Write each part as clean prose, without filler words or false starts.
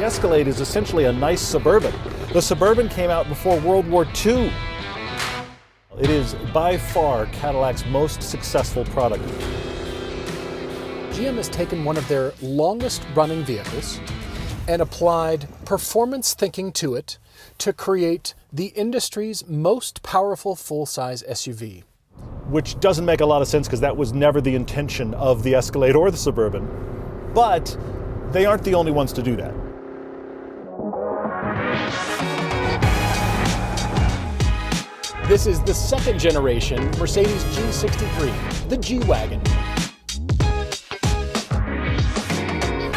The Escalade is essentially a nice Suburban. The Suburban came out before World War II. It is by far Cadillac's most successful product. GM has taken one of their longest running vehicles and applied performance thinking to it to create the industry's most powerful full-size SUV. Which doesn't make a lot of sense because that was never the intention of the Escalade or the Suburban. But they aren't the only ones to do that. This is the second generation Mercedes G63, the G-Wagon.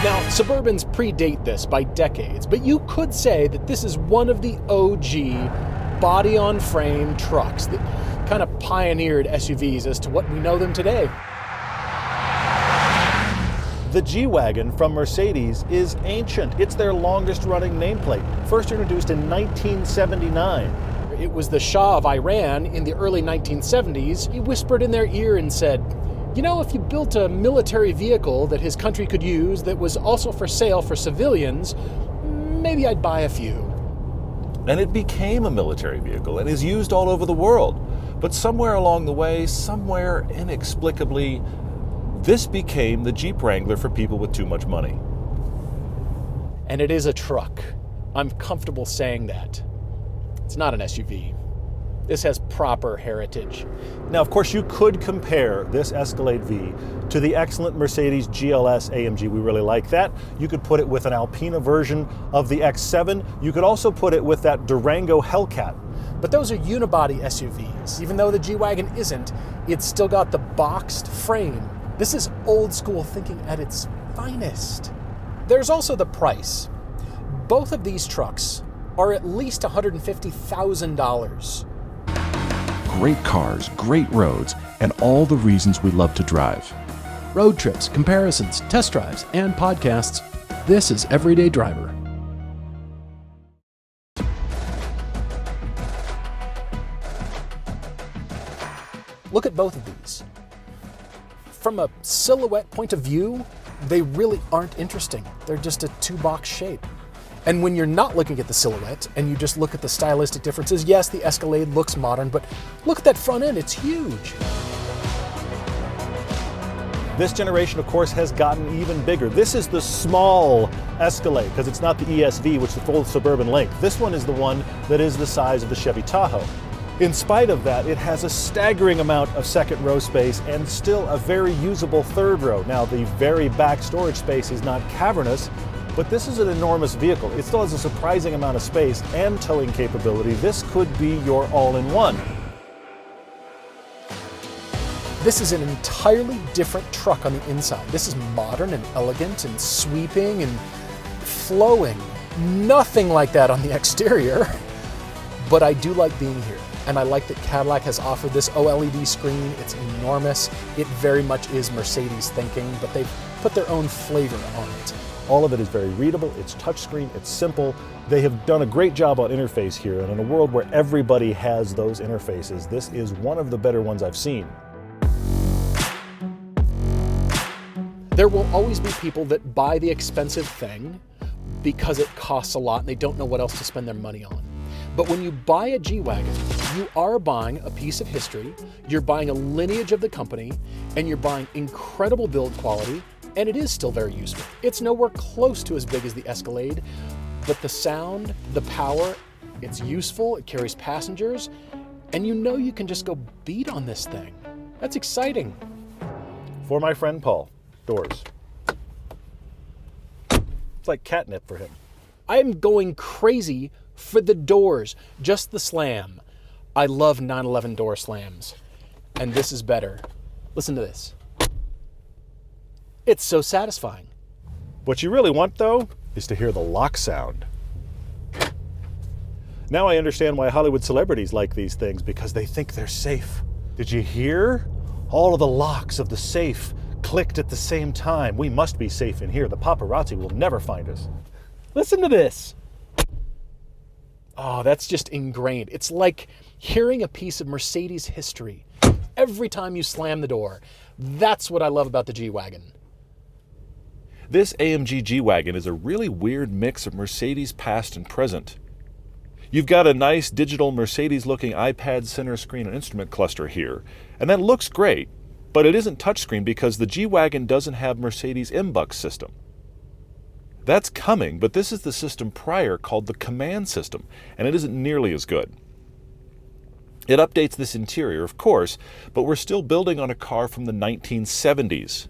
Now, Suburbans predate this by decades, but you could say that this is one of the OG body-on-frame trucks that kind of pioneered SUVs as to what we know them today. The G-Wagon from Mercedes is ancient. It's their longest-running nameplate, first introduced in 1979. It was the Shah of Iran in the early 1970s. He whispered in their ear and said, you know, if you built a military vehicle that his country could use that was also for sale for civilians, maybe I'd buy a few. And it became a military vehicle and is used all over the world. But somewhere along the way, somewhere inexplicably, this became the Jeep Wrangler for people with too much money. And it is a truck. I'm comfortable saying that. It's not an SUV. This has proper heritage. Now, of course, you could compare this Escalade V to the excellent Mercedes GLS AMG. We really like that. You could put it with an Alpina version of the X7. You could also put it with that Durango Hellcat. But those are unibody SUVs. Even though the G-Wagon isn't, it's still got the boxed frame. This is old school thinking at its finest. There's also the price. Both of these trucks are at least $150,000. Great cars, great roads, and all the reasons we love to drive. Road trips, comparisons, test drives, and podcasts. This is Everyday Driver. Look at both of these. From a silhouette point of view, they really aren't interesting. They're just a two-box shape. And when you're not looking at the silhouette and you just look at the stylistic differences, yes, the Escalade looks modern, but look at that front end, it's huge. This generation, of course, has gotten even bigger. This is the small Escalade, because it's not the ESV, which is the full Suburban length. This one is the one that is the size of the Chevy Tahoe. In spite of that, it has a staggering amount of second row space and still a very usable third row. Now, the very back storage space is not cavernous, but this is an enormous vehicle. It still has a surprising amount of space and towing capability. This could be your all-in-one. This is an entirely different truck on the inside. This is modern and elegant and sweeping and flowing. Nothing like that on the exterior. But I do like being here. And I like that Cadillac has offered this OLED screen. It's enormous. It very much is Mercedes thinking, but they've put their own flavor on it. All of it is very readable, it's touchscreen, it's simple. They have done a great job on interface here, and in a world where everybody has those interfaces, this is one of the better ones I've seen. There will always be people that buy the expensive thing because it costs a lot and they don't know what else to spend their money on. But when you buy a G-Wagon, you are buying a piece of history, you're buying a lineage of the company, and you're buying incredible build quality, and it is still very useful. It's nowhere close to as big as the Escalade, but the sound, the power, it's useful, it carries passengers, and you know you can just go beat on this thing. That's exciting. For my friend Paul, doors. It's like catnip for him. I'm going crazy for the doors, just the slam. I love 911 door slams, and this is better. Listen to this. It's so satisfying. What you really want, though, is to hear the lock sound. Now I understand why Hollywood celebrities like these things, because they think they're safe. Did you hear? All of the locks of the safe clicked at the same time. We must be safe in here. The paparazzi will never find us. Listen to this. Oh, that's just ingrained. It's like hearing a piece of Mercedes history every time you slam the door. That's what I love about the G-Wagon. This AMG G-Wagon is a really weird mix of Mercedes past and present. You've got a nice digital Mercedes-looking iPad center screen and instrument cluster here, and that looks great, but it isn't touchscreen because the G-Wagon doesn't have Mercedes MBUX system. That's coming, but this is the system prior called the Command system, and it isn't nearly as good. It updates this interior, of course, but we're still building on a car from the 1970s.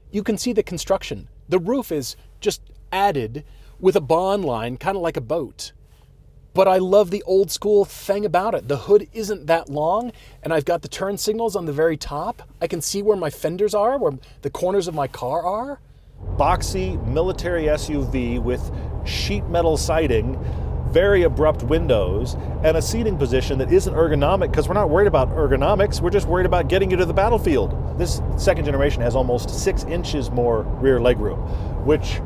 You can see the construction. The roof is just added with a bond line, kind of like a boat. But I love the old school thing about it. The hood isn't that long, and I've got the turn signals on the very top. I can see where my fenders are, where the corners of my car are. Boxy military SUV with sheet metal siding, very abrupt windows, and a seating position that isn't ergonomic because we're not worried about ergonomics, we're just worried about getting you to the battlefield. This second generation has almost 6 inches more rear legroom, which,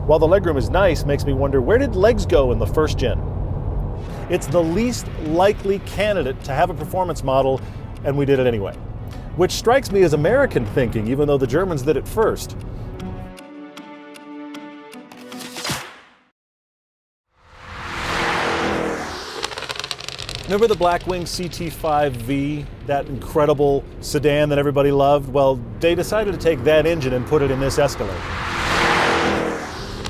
while the legroom is nice, makes me wonder, where did legs go in the first gen? It's the least likely candidate to have a performance model, and we did it anyway. Which strikes me as American thinking, even though the Germans did it first. Remember the Blackwing CT5V, that incredible sedan that everybody loved? Well, they decided to take that engine and put it in this Escalade.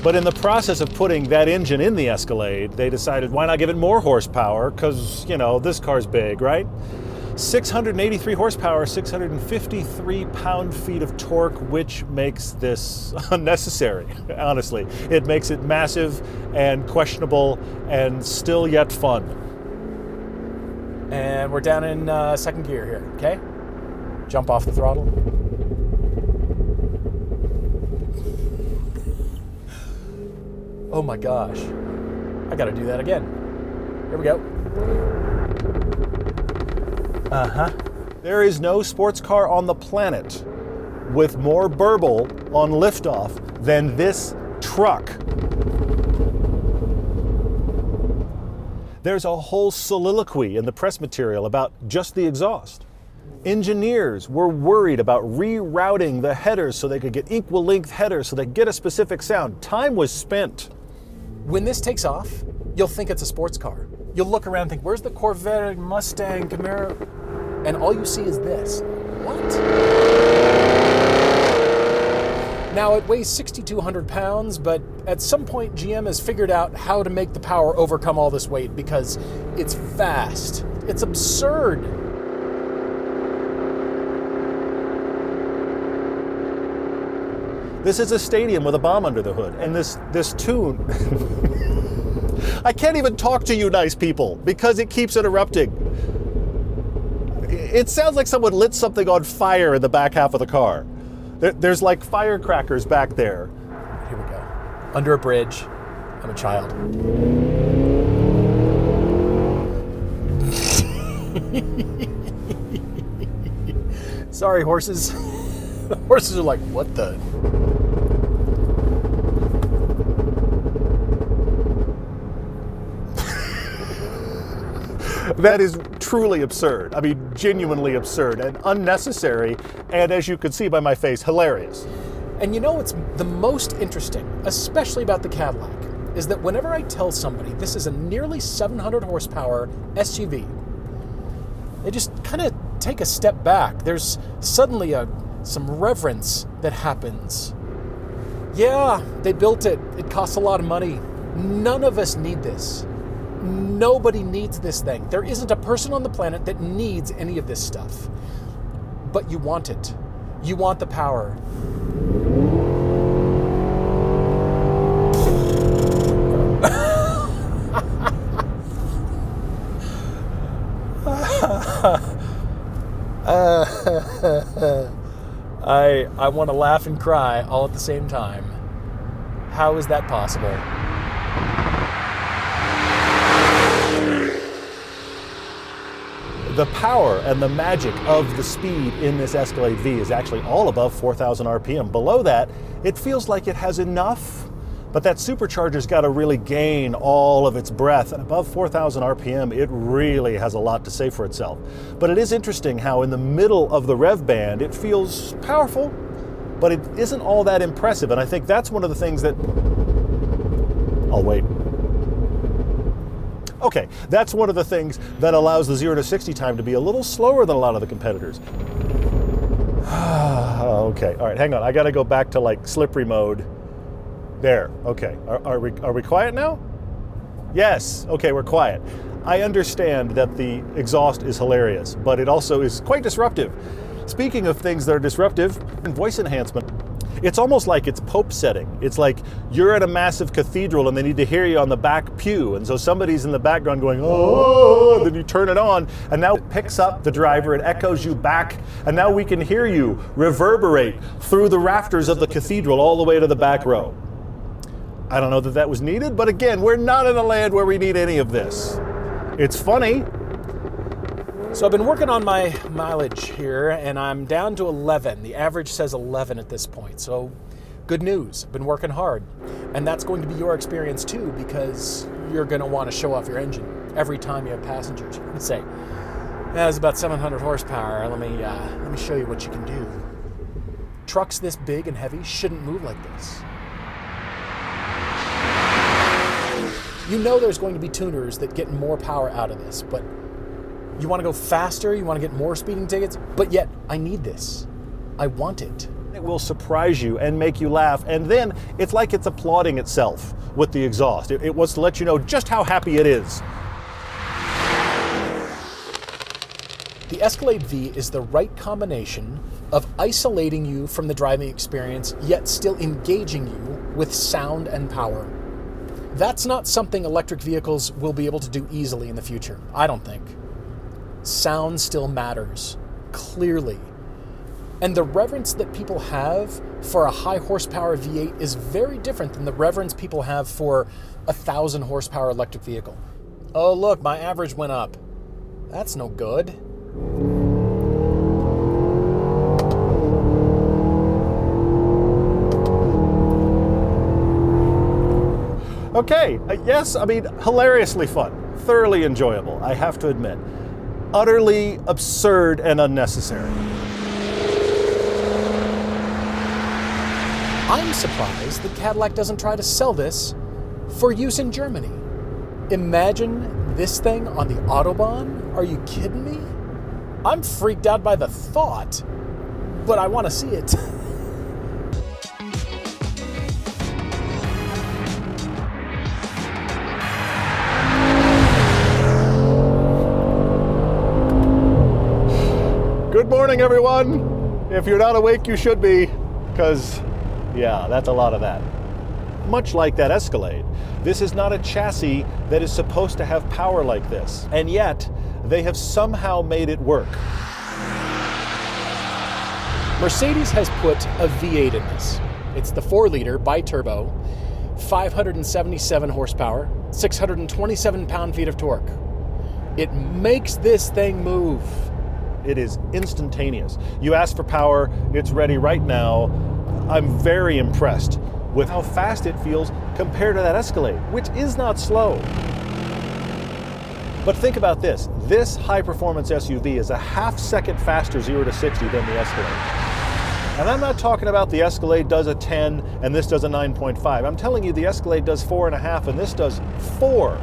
But in the process of putting that engine in the Escalade, they decided, why not give it more horsepower? Because, you know, this car's big, right? 683 horsepower, 653 pound-feet of torque, which makes this unnecessary, honestly. It makes it massive and questionable and still yet fun. And we're down in second gear here, okay? Jump off the throttle. Oh my gosh. I gotta do that again. Here we go. There is no sports car on the planet with more burble on liftoff than this truck. There's a whole soliloquy in the press material about just the exhaust. Engineers were worried about rerouting the headers so they could get equal length headers so they could get a specific sound. Time was spent. When this takes off, you'll think it's a sports car. You'll look around and think, where's the Corvette, Mustang, Camaro? And all you see is this. What? Now, it weighs 6,200 pounds, but at some point, GM has figured out how to make the power overcome all this weight because it's fast. It's absurd. This is a stadium with a bomb under the hood, and this tune... I can't even talk to you nice people because it keeps interrupting. It sounds like someone lit something on fire in the back half of the car. There's like firecrackers back there. Here we go. Under a bridge. I'm a child. Sorry, horses. The horses are like, what the? That is truly absurd. I mean, genuinely absurd and unnecessary, and as you can see by my face, hilarious. And you know what's the most interesting, especially about the Cadillac, is that whenever I tell somebody this is a nearly 700 horsepower SUV, they just kind of take a step back. There's suddenly some reverence that happens. Yeah, they built it. It costs a lot of money. None of us need this. Nobody needs this thing. There isn't a person on the planet that needs any of this stuff. But you want it. You want the power. I want to laugh and cry all at the same time. How is that possible? The power and the magic of the speed in this Escalade V is actually all above 4,000 RPM. Below that, it feels like it has enough, but that supercharger's got to really gain all of its breath. And above 4,000 RPM, it really has a lot to say for itself. But it is interesting how in the middle of the rev band, it feels powerful, but it isn't all that impressive. And I think that's one of the things that... I'll wait. Okay, that's one of the things that allows the 0 to 60 time to be a little slower than a lot of the competitors. Okay, all right, hang on. I gotta go back to like slippery mode. There, okay. Are we quiet now? Yes, okay, we're quiet. I understand that the exhaust is hilarious, but it also is quite disruptive. Speaking of things that are disruptive, voice enhancement. It's almost like it's Pope setting. It's like you're at a massive cathedral and they need to hear you on the back pew. And so somebody's in the background going, oh, and then you turn it on and now it picks up the driver, it echoes you back, and now we can hear you reverberate through the rafters of the cathedral all the way to the back row. I don't know that that was needed, but again, we're not in a land where we need any of this. It's funny. So I've been working on my mileage here, and I'm down to 11. The average says 11 at this point, so good news. I've been working hard. And that's going to be your experience too, because you're going to want to show off your engine every time you have passengers. You're going to say, that's about 700 horsepower. Let me show you what you can do. Trucks this big and heavy shouldn't move like this. You know there's going to be tuners that get more power out of this, but you want to go faster, you want to get more speeding tickets, but yet I need this. I want it. It will surprise you and make you laugh, and then it's like it's applauding itself with the exhaust. It wants to let you know just how happy it is. The Escalade V is the right combination of isolating you from the driving experience, yet still engaging you with sound and power. That's not something electric vehicles will be able to do easily in the future, I don't think. Sound still matters, clearly. And the reverence that people have for a high horsepower V8 is very different than the reverence people have for a 1,000 horsepower electric vehicle. Oh look, my average went up. That's no good. Okay, yes, I mean, hilariously fun, thoroughly enjoyable, I have to admit. Utterly absurd and unnecessary. I'm surprised that Cadillac doesn't try to sell this for use in Germany. Imagine this thing on the Autobahn? Are you kidding me? I'm freaked out by the thought, but I want to see it. Good morning, everyone. If you're not awake, you should be, because, yeah, that's a lot of that. Much like that Escalade, this is not a chassis that is supposed to have power like this, and yet they have somehow made it work. Mercedes has put a V8 in this. It's the 4-liter bi-turbo, 577 horsepower, 627 pound-feet of torque. It makes this thing move. It is instantaneous. You ask for power, it's ready right now. I'm very impressed with how fast it feels compared to that Escalade, which is not slow. But think about this. This high-performance SUV is a half-second faster 0 to 60 than the Escalade. And I'm not talking about the Escalade does a 10 and this does a 9.5. I'm telling you the Escalade does 4.5 and this does 4.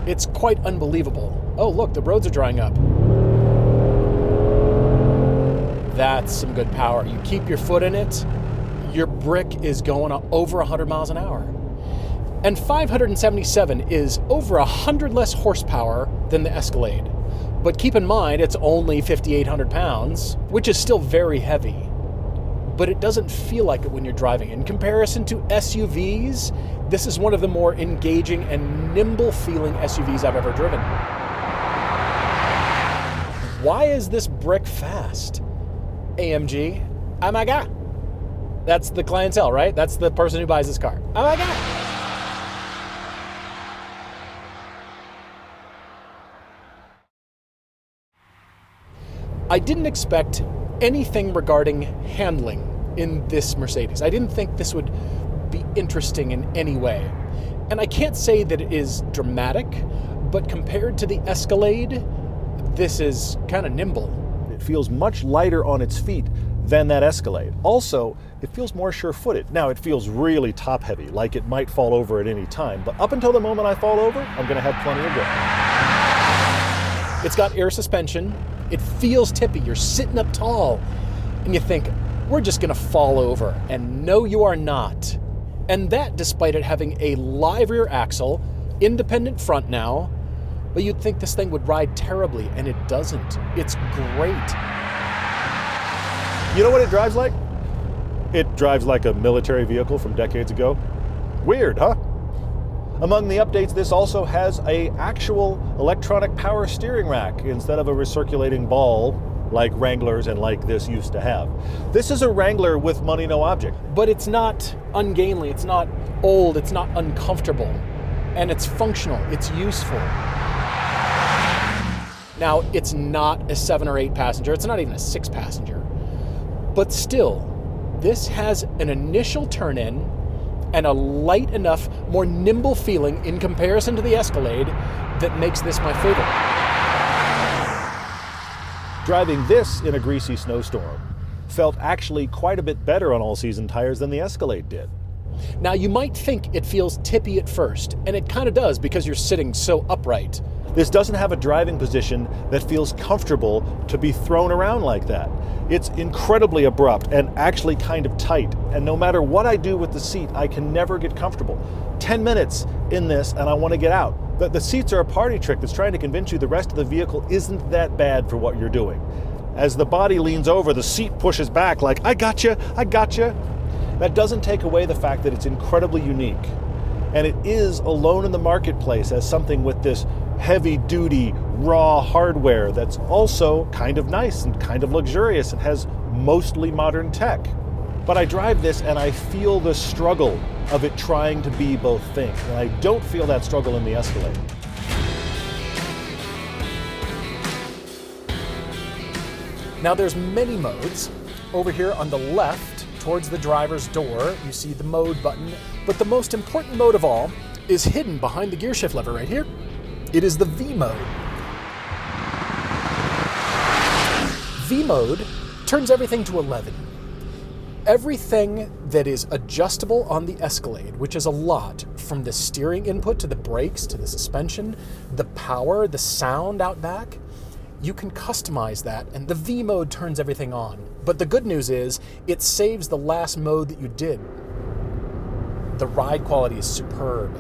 It's quite unbelievable. Oh, look, the roads are drying up. That's some good power. You keep your foot in it, your brick is going over 100 miles an hour. And 577 is over 100 less horsepower than the Escalade. But keep in mind, it's only 5,800 pounds, which is still very heavy. But it doesn't feel like it when you're driving. In comparison to SUVs, this is one of the more engaging and nimble feeling SUVs I've ever driven. Why is this brick fast? AMG, oh my God. That's the clientele, right? That's the person who buys this car. Oh my God. I didn't expect anything regarding handling in this Mercedes. I didn't think this would be interesting in any way. And I can't say that it is dramatic, but compared to the Escalade, this is kind of nimble. It feels much lighter on its feet than that Escalade. Also, it feels more sure-footed. Now, it feels really top-heavy, like it might fall over at any time, but up until the moment I fall over, I'm gonna have plenty of grip. It's got air suspension. It feels tippy. You're sitting up tall, and you think, we're just gonna fall over. And no, you are not. And that despite it having a live rear axle, independent front now, but you'd think this thing would ride terribly, and it doesn't. It's great. You know what it drives like? It drives like a military vehicle from decades ago. Weird, huh? Among the updates, this also has an actual electronic power steering rack instead of a recirculating ball like Wranglers and like this used to have. This is a Wrangler with money no object. But it's not ungainly, it's not old, it's not uncomfortable, and it's functional, it's useful. Now, it's not a 7 or 8 passenger, it's not even a 6 passenger, but still, this has an initial turn-in and a light enough, more nimble feeling in comparison to the Escalade that makes this my favorite. Driving this in a greasy snowstorm felt actually quite a bit better on all-season tires than the Escalade did. Now, you might think it feels tippy at first, and it kind of does because you're sitting so upright. This doesn't have a driving position that feels comfortable to be thrown around like that. It's incredibly abrupt and actually kind of tight, and no matter what I do with the seat, I can never get comfortable. 10 minutes in this and I want to get out. The seats are a party trick that's trying to convince you the rest of the vehicle isn't that bad for what you're doing. As the body leans over, the seat pushes back like, I gotcha, I gotcha. That doesn't take away the fact that it's incredibly unique. And it is alone in the marketplace as something with this heavy-duty, raw hardware that's also kind of nice and kind of luxurious and has mostly modern tech. But I drive this and I feel the struggle of it trying to be both things. And I don't feel that struggle in the Escalade. Now there's many modes. Over here on the left, towards the driver's door, you see the mode button. But the most important mode of all is hidden behind the gear shift lever right here. It is the V mode. V mode turns everything to 11. Everything that is adjustable on the Escalade, which is a lot, from the steering input to the brakes to the suspension, the power, the sound out back, you can customize that, and the V mode turns everything on. But the good news is, it saves the last mode that you did. The ride quality is superb.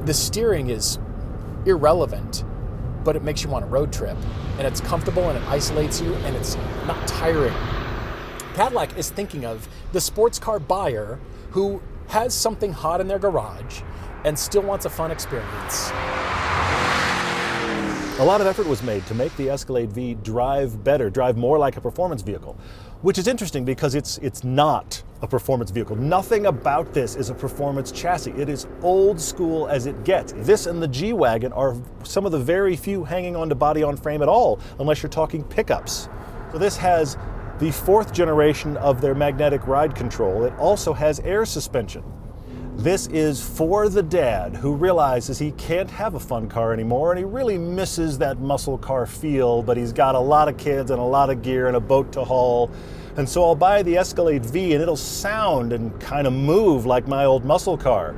The steering is irrelevant, but it makes you want a road trip, and it's comfortable and it isolates you, and it's not tiring. Cadillac is thinking of the sports car buyer who has something hot in their garage and still wants a fun experience. A lot of effort was made to make the Escalade V drive better, drive more like a performance vehicle, which is interesting because it's not a performance vehicle. Nothing about this is a performance chassis. It is old school as it gets. This and the G-Wagon are some of the very few hanging on to body on frame at all, unless you're talking pickups. So this has the 4th generation of their magnetic ride control. It also has air suspension. This is for the dad who realizes he can't have a fun car anymore and he really misses that muscle car feel, but he's got a lot of kids and a lot of gear and a boat to haul. And so I'll buy the Escalade V and it'll sound and kind of move like my old muscle car.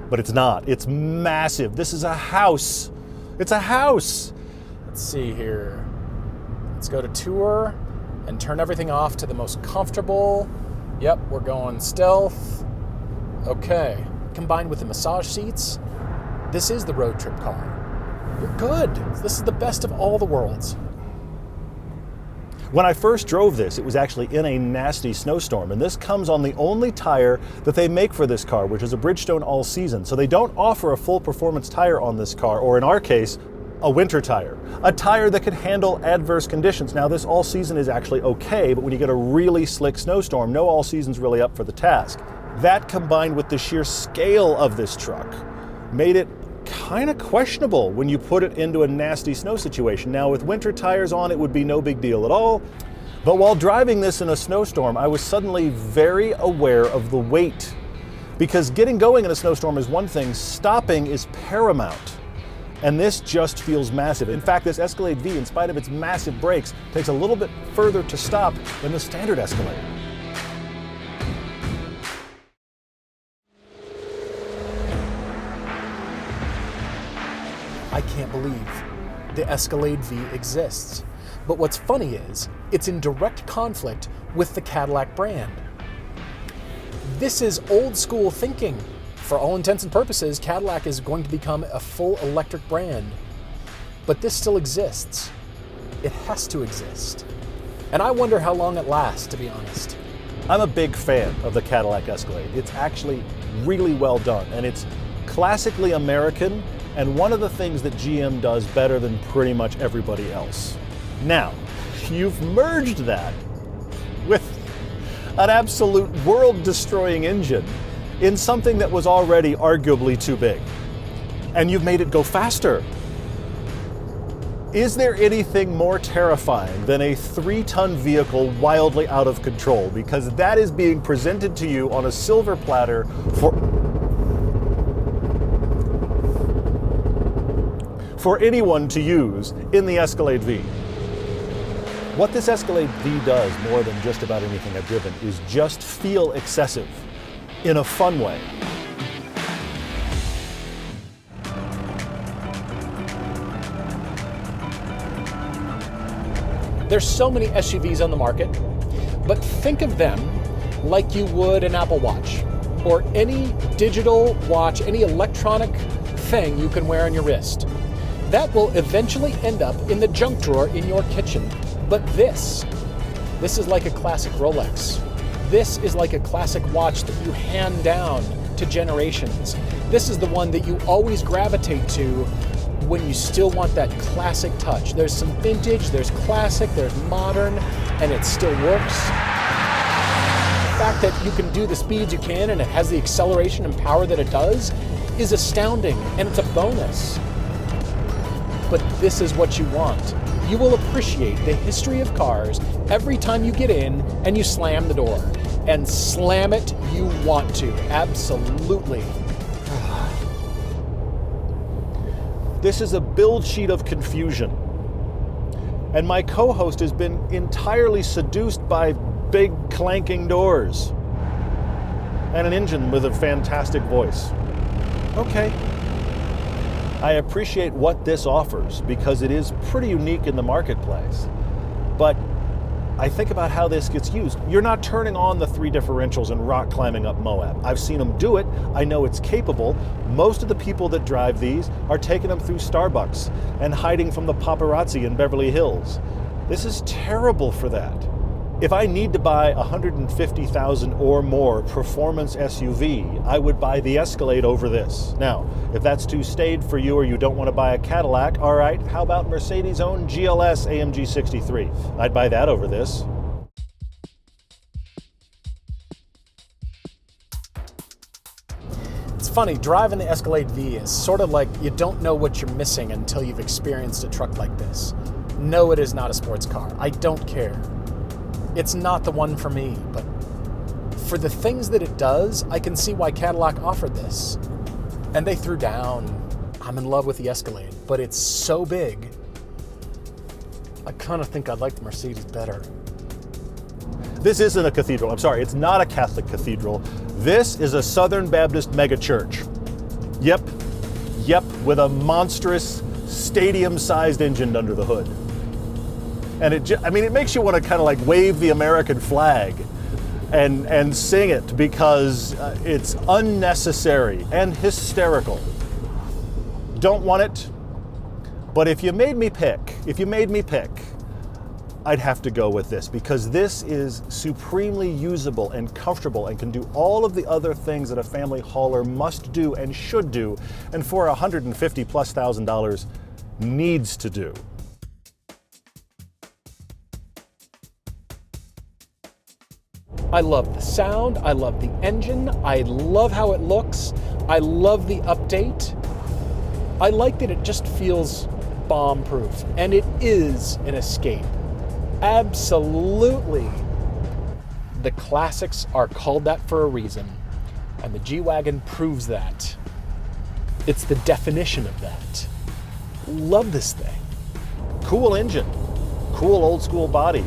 But it's not. It's massive. This is a house. It's a house. Let's see here. Let's go to Tour and turn everything off to the most comfortable. Yep, we're going stealth. Okay. Combined with the massage seats, this is the road trip car. You're good. This is the best of all the worlds. When I first drove this, it was actually in a nasty snowstorm, and this comes on the only tire that they make for this car, which is a Bridgestone All Season. So they don't offer a full performance tire on this car, or in our case, a winter tire. A tire that could handle adverse conditions. Now this All Season is actually okay, but when you get a really slick snowstorm, no All Season's really up for the task. That combined with the sheer scale of this truck made it kind of questionable when you put it into a nasty snow situation. Now with winter tires on, it would be no big deal at all. But while driving this in a snowstorm, I was suddenly very aware of the weight. Because getting going in a snowstorm is one thing, stopping is paramount. And this just feels massive. In fact, this Escalade V, in spite of its massive brakes, takes a little bit further to stop than the standard Escalade. can't believe the Escalade V exists. But what's funny is, it's in direct conflict with the Cadillac brand. This is old school thinking. For all intents and purposes, Cadillac is going to become a full electric brand. But this still exists. It has to exist. And I wonder how long it lasts, to be honest. I'm a big fan of the Cadillac Escalade. It's actually really well done, and it's classically American, and one of the things that GM does better than pretty much everybody else. Now, you've merged that with an absolute world-destroying engine in something that was already arguably too big, and you've made it go faster. Is there anything more terrifying than a 3-ton vehicle wildly out of control? Because that is being presented to you on a silver platter for anyone to use in the Escalade V. What this Escalade V does more than just about anything I've driven is just feel excessive in a fun way. There's so many SUVs on the market, but think of them like you would an Apple Watch or any digital watch, any electronic thing you can wear on your wrist. That will eventually end up in the junk drawer in your kitchen. But this is like a classic Rolex. This is like a classic watch that you hand down to generations. This is the one that you always gravitate to when you still want that classic touch. There's some vintage, there's classic, there's modern, and it still works. The fact that you can do the speeds you can and it has the acceleration and power that it does is astounding, and it's a bonus. But this is what you want. You will appreciate the history of cars every time you get in and you slam the door. And slam it you want to, absolutely. This is a build sheet of confusion. And my co-host has been entirely seduced by big clanking doors and an engine with a fantastic voice. Okay. I appreciate what this offers because it is pretty unique in the marketplace. But I think about how this gets used. You're not turning on the 3 differentials and rock climbing up Moab. I've seen them do it. I know it's capable. Most of the people that drive these are taking them through Starbucks and hiding from the paparazzi in Beverly Hills. This is terrible for that. If I need to buy a $150,000 or more performance SUV, I would buy the Escalade over this. Now, if that's too staid for you or you don't want to buy a Cadillac, all right, how about Mercedes' own GLS AMG G63? I'd buy that over this. It's funny, driving the Escalade V is sort of like you don't know what you're missing until you've experienced a truck like this. No, it is not a sports car. I don't care. It's not the one for me, but for the things that it does, I can see why Cadillac offered this. And they threw down. I'm in love with the Escalade, but it's so big. I kind of think I'd like the Mercedes better. This isn't a cathedral. I'm sorry, it's not a Catholic cathedral. This is a Southern Baptist megachurch. Yep, with a monstrous stadium-sized engine under the hood. And it makes you want to kind of like wave the American flag and sing it because it's unnecessary and hysterical. Don't want it, but if you made me pick, I'd have to go with this because this is supremely usable and comfortable and can do all of the other things that a family hauler must do and should do, and for $150,000+ needs to do. I love the sound, I love the engine, I love how it looks, I love the update. I like that it just feels bomb-proof, and it is an escape. Absolutely. The classics are called that for a reason, and the G-Wagon proves that. It's the definition of that. Love this thing. Cool engine, cool old school body.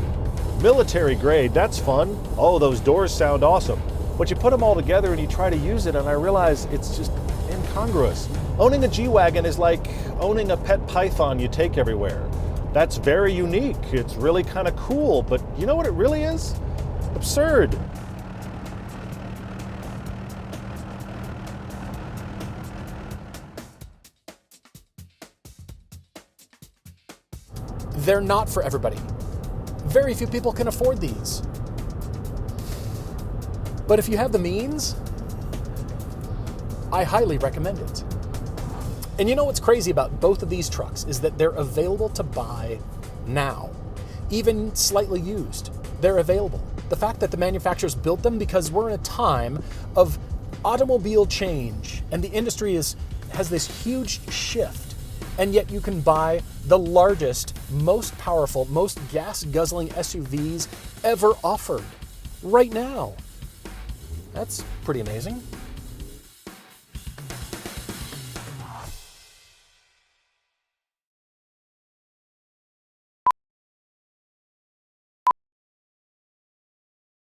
Military grade, that's fun. Oh, those doors sound awesome. But you put them all together and you try to use it, and I realize it's just incongruous. Owning a G-Wagon is like owning a pet python you take everywhere. That's very unique. It's really kind of cool, but you know what it really is? Absurd. They're not for everybody. Very few people can afford these. But if you have the means, I highly recommend it. And you know what's crazy about both of these trucks is that they're available to buy now. Even slightly used, they're available. The fact that the manufacturers built them because we're in a time of automobile change and the industry has this huge shift. And yet you can buy the largest, most powerful, most gas-guzzling SUVs ever offered right now. That's pretty amazing.